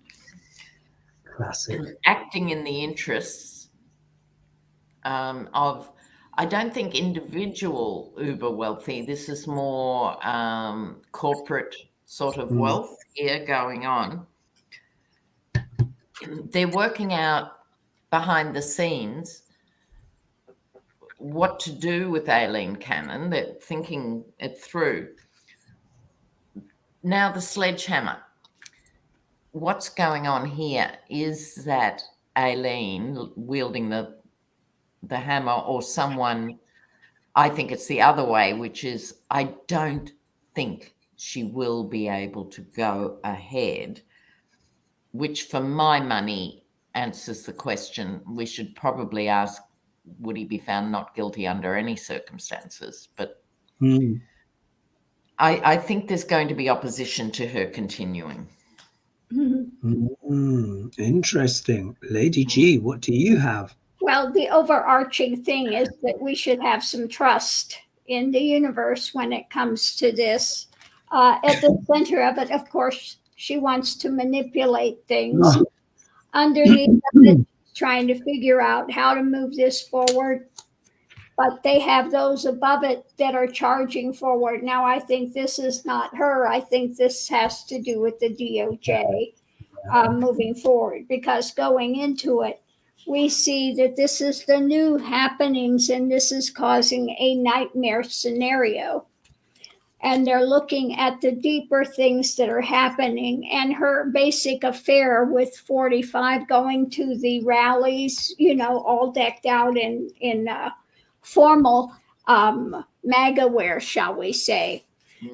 Classic. acting in the interests of, I don't think individual uber wealthy. This is more corporate sort of wealth here going on. They're working out behind the scenes what to do with Aileen Cannon. They're thinking it through. Now the sledgehammer. What's going on here is that Aileen wielding the hammer, or someone, I think it's the other way, which is I don't think she will be able to go ahead, which for my money answers the question we should probably ask, would he be found not guilty under any circumstances? But I think there's going to be opposition to her continuing. Interesting. Lady G, what do you have? Well, the overarching thing is that we should have some trust in the universe when it comes to this. At the center of it, of course, she wants to manipulate things. Underneath of it, trying to figure out how to move this forward. But they have those above it that are charging forward. Now, I think this is not her. I think this has to do with the DOJ moving forward, because going into it, we see that this is the new happenings and this is causing a nightmare scenario. And they're looking at the deeper things that are happening, and her basic affair with 45 going to the rallies, you know, all decked out in formal MAGA wear, shall we say.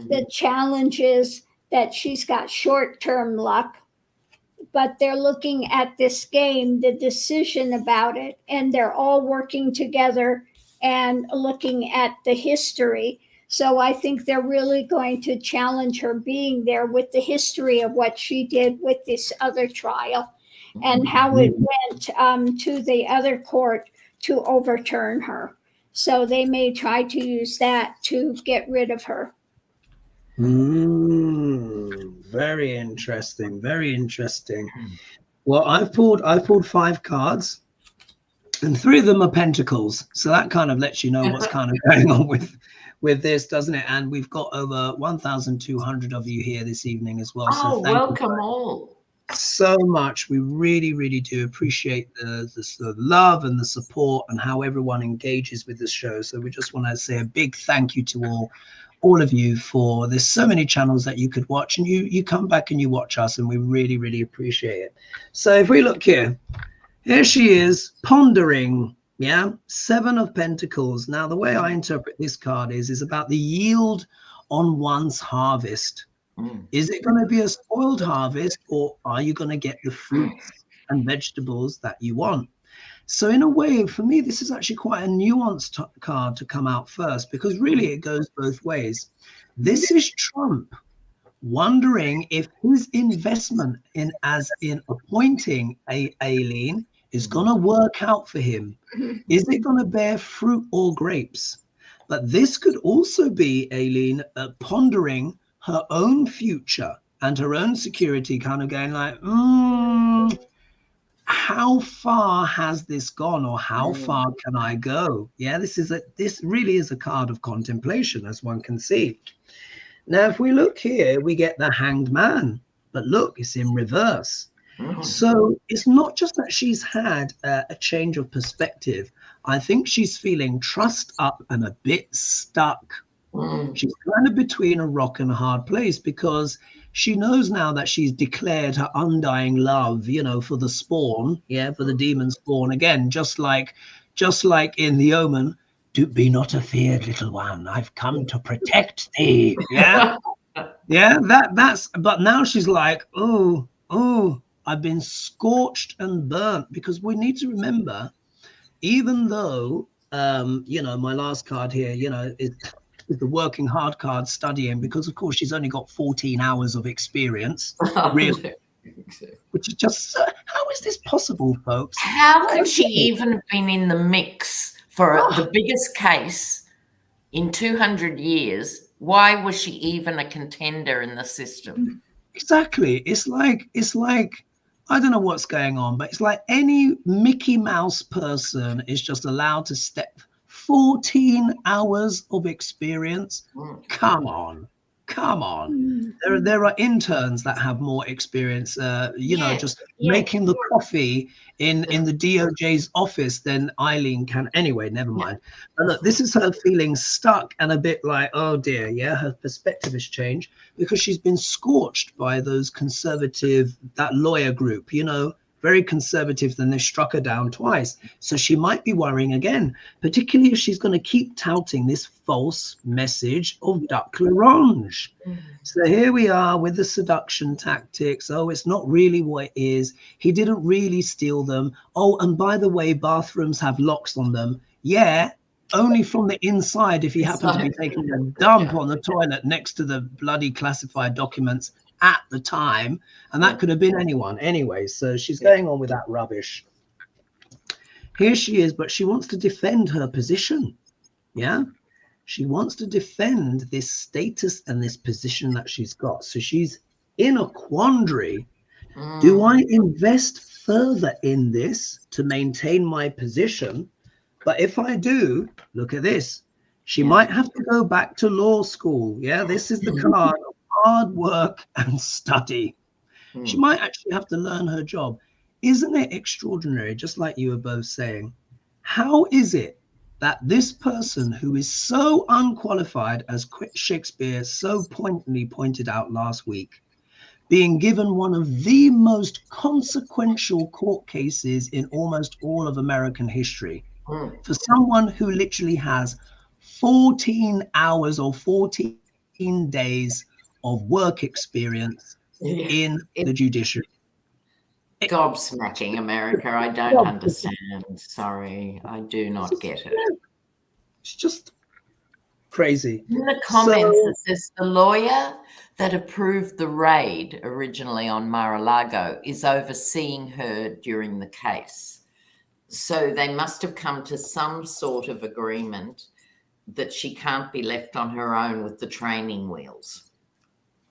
The challenge is that she's got short-term luck, but they're looking at this game, the decision about it, and they're all working together and looking at the history. So I think they're really going to challenge her being there with the history of what she did with this other trial and how it went to the other court to overturn her. So they may try to use that to get rid of her. Very interesting. Very interesting. Well, I've pulled 5 cards, and 3 of them are pentacles. So that kind of lets you know what's kind of going on with this, doesn't it? And we've got over 1,200 of you here this evening as well. So welcome all. So much. We really, really do appreciate the love and the support and how everyone engages with the show. So we just want to say a big thank you to all of you, for there's so many channels that you could watch, and you come back and you watch us, and we really, really appreciate it. So if we look here she is pondering. 7 of Pentacles. Now, the way I interpret this card is about the yield on one's harvest. Is it going to be a spoiled harvest, or are you going to get the fruits and vegetables that you want? So in a way, for me, this is actually quite a nuanced card to come out first, because really it goes both ways. This is Trump wondering if his investment in appointing Aileen is going to work out for him. Is it going to bear fruit or grapes? But this could also be Aileen pondering her own future and her own security, kind of going like, how far has this gone, or how far can I go? This really is a card of contemplation, as one can see. Now, if we look here, we get the Hanged Man, but look, it's in reverse. So it's not just that she's had a change of perspective. I think she's feeling trussed up and a bit stuck. She's kind of between a rock and a hard place, because she knows now that she's declared her undying love, for the spawn, for the demon spawn. Again, just like in The Omen, do be not afeared, little one. I've come to protect thee. That's. But now she's like, oh, I've been scorched and burnt, because we need to remember, even though, my last card here, is the working hard card, studying, because of course she's only got 14 hours of experience, really, which is just, how is this possible, folks? How could she even have been in the mix for the biggest case in 200 years? Why was she even a contender in the system? Exactly. It's like, I don't know what's going on, but it's like any Mickey Mouse person is just allowed to step 14 hours of experience. Come on. There are interns that have more experience, just making the coffee in the DOJ's office than Eileen can. Anyway, never mind. But look, this is her feeling stuck and a bit like, oh dear, her perspective has changed because she's been scorched by those conservative, that lawyer group, very conservative, then they struck her down twice. So she might be worrying again, particularly if she's going to keep touting this false message of Duc l'Orange. So here we are with the seduction tactics. Oh, it's not really what it is. He didn't really steal them. Oh, and by the way, bathrooms have locks on them. Yeah, only from the inside if he happened to be taking a dump on the toilet next to the bloody classified documents at the time, and that could have been anyone anyway. So she's going on with that rubbish. Here she is, but she wants to defend her position. She wants to defend this status and this position that she's got. So she's in a quandary. Do I invest further in this to maintain my position? But if I do, look at this, she might have to go back to law school. This is the card of hard work and study. She might actually have to learn her job. Isn't it extraordinary, just like you were both saying? How is it that this person who is so unqualified, as Shakespeare so pointedly pointed out last week, being given one of the most consequential court cases in almost all of American history, for someone who literally has 14 hours or 14 days of work experience in the judiciary? Gobsmacking, America. I don't understand. Sorry, I do not get it. It's just crazy. In the comments, it says the lawyer that approved the raid originally on Mar-a-Lago is overseeing her during the case. So they must have come to some sort of agreement that she can't be left on her own with the training wheels.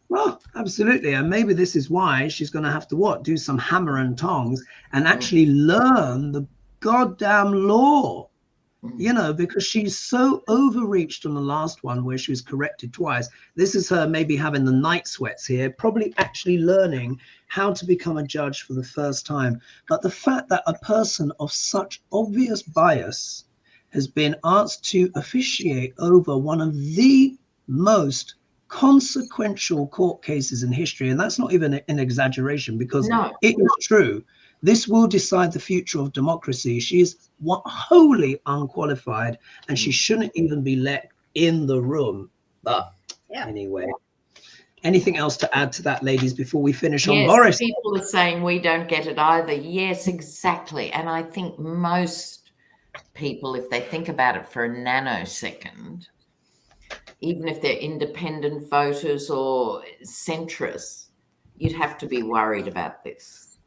Well, absolutely. And maybe this is why she's going to have to do some hammer and tongs and actually learn the goddamn law, because she's so overreached on the last one where she was corrected twice. This is her maybe having the night sweats here, probably actually learning how to become a judge for the first time. But the fact that a person of such obvious bias has been asked to officiate over one of the most consequential court cases in history, and that's not even an exaggeration, because it is true. This will decide the future of democracy. She is wholly unqualified, and she shouldn't even be let in the room. But anyway, anything else to add to that, ladies, before we finish on Boris? People are saying we don't get it either. Yes, exactly. And I think most people, if they think about it for a nanosecond, even if they're independent voters or centrists, you'd have to be worried about this.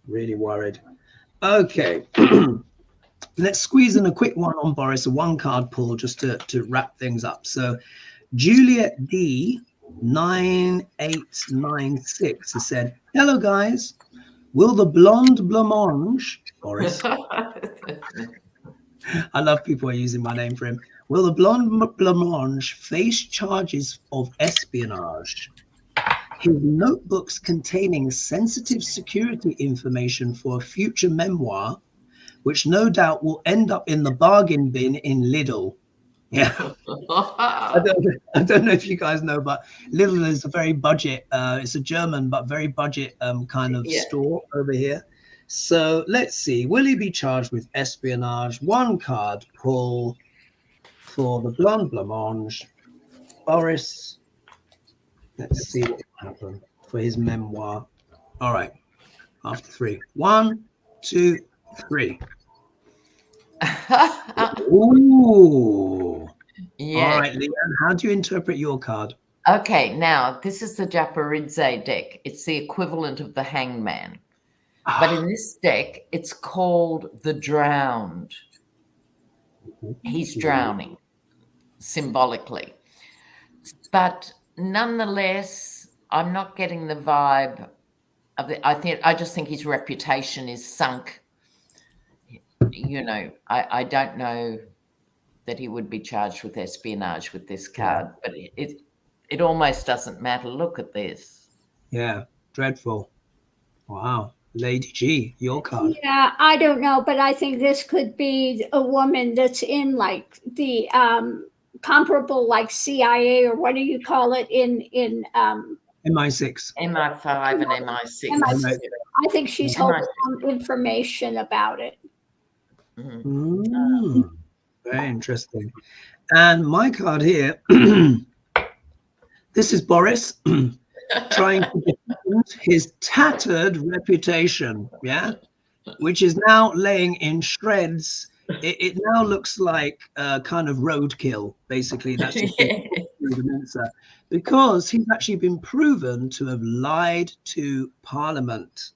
Really worried. Okay. Let's squeeze in a quick one on Boris, a one card pull just to wrap things up. So Juliet D 9896 has said, hello guys, will the blonde blancmange, Boris, I love people who are using my name for him, will the blonde blancmange face charges of espionage? His notebooks containing sensitive security information for a future memoir, which no doubt will end up in the bargain bin in Lidl. Yeah, I don't know if you guys know, but Lidl is a very budget. It's a German but very budget kind of store over here. So let's see. Will he be charged with espionage? One card pull for the blonde blancmange. Boris. Let's see what will happen for his memoir. All right. After three. 1, 2, 3. Ooh. Yeah. All right, Leanne, how do you interpret your card? Okay, now this is the Japaridze deck. It's the equivalent of the Hangman. But in this deck, it's called the Drowned. He's drowning, symbolically. But nonetheless, I'm not getting the vibe I just think his reputation is sunk. You know, I don't know that he would be charged with espionage with this card, but it almost doesn't matter. Look at this. Yeah, dreadful. Wow. Lady G, your card. Yeah, I don't know, but I think this could be a woman that's in like the comparable like CIA, or what do you call it in MI6. MI5 and MI6. I think she's holding some information about it. Very interesting. And my card here, this is Boris trying to defend his tattered reputation, which is now laying in shreds. It now looks like a kind of roadkill, basically. That's because he's actually been proven to have lied to Parliament,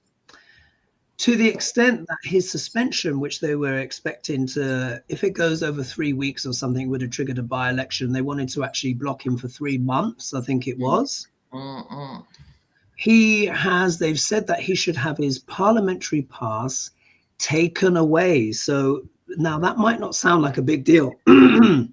to the extent that his suspension, which they were expecting to, if it goes over 3 weeks or something, would have triggered a by-election. They wanted to actually block him for 3 months, I think it was. They've said that he should have his parliamentary pass taken away. So now that might not sound like a big deal, but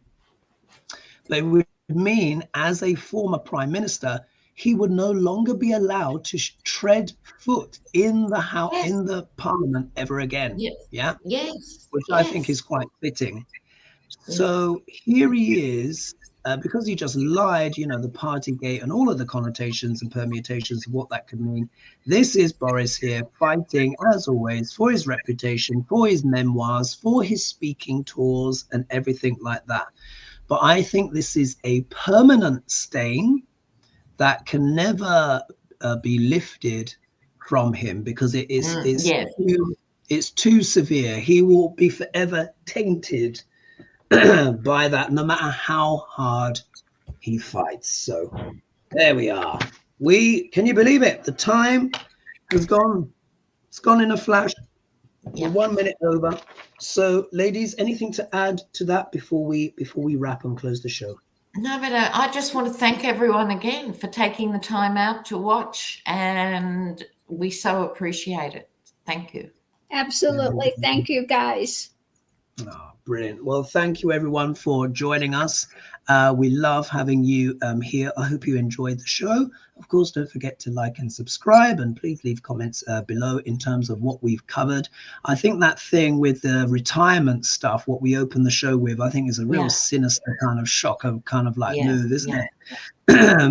it would mean as a former prime minister, he would no longer be allowed to tread foot in the house, in the parliament ever again. Which I think is quite fitting. So here he is, because he just lied, you know, the Partygate and all of the connotations and permutations of what that could mean. This is Boris here fighting, as always, for his reputation, for his memoirs, for his speaking tours and everything like that. But I think this is a permanent stain that can never be lifted from him, because it's too severe. He will be forever tainted by that, no matter how hard he fights. So there we are. Can you believe it? The time has gone. It's gone in a flash. We're 1 minute over. So ladies, anything to add to that before we wrap and close the show? No, but I just want to thank everyone again for taking the time out to watch, and we so appreciate it. Thank you. Absolutely. Thank you, guys. Oh, brilliant. Well, thank you everyone for joining us. We love having you here. I hope you enjoyed the show. Of course, don't forget to like and subscribe, and please leave comments below in terms of what we've covered. I think that thing with the retirement stuff, what we opened the show with, I think is a real sinister kind of shocker kind of like move, isn't it?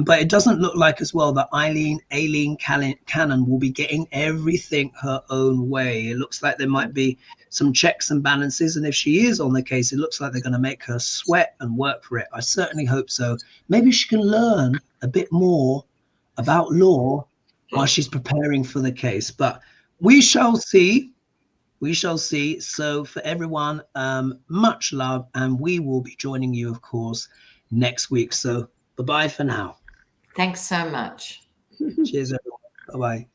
But it doesn't look like as well that Aileen Cannon will be getting everything her own way. It looks like there might be some checks and balances, and if she is on the case, it looks like they're going to make her sweat and work for it. I certainly hope so. Maybe she can learn a bit more about law while she's preparing for the case, but we shall see. So for everyone, much love, and we will be joining you, of course, next week. So bye-bye for now. Thanks so much. Cheers, everyone. Bye-bye.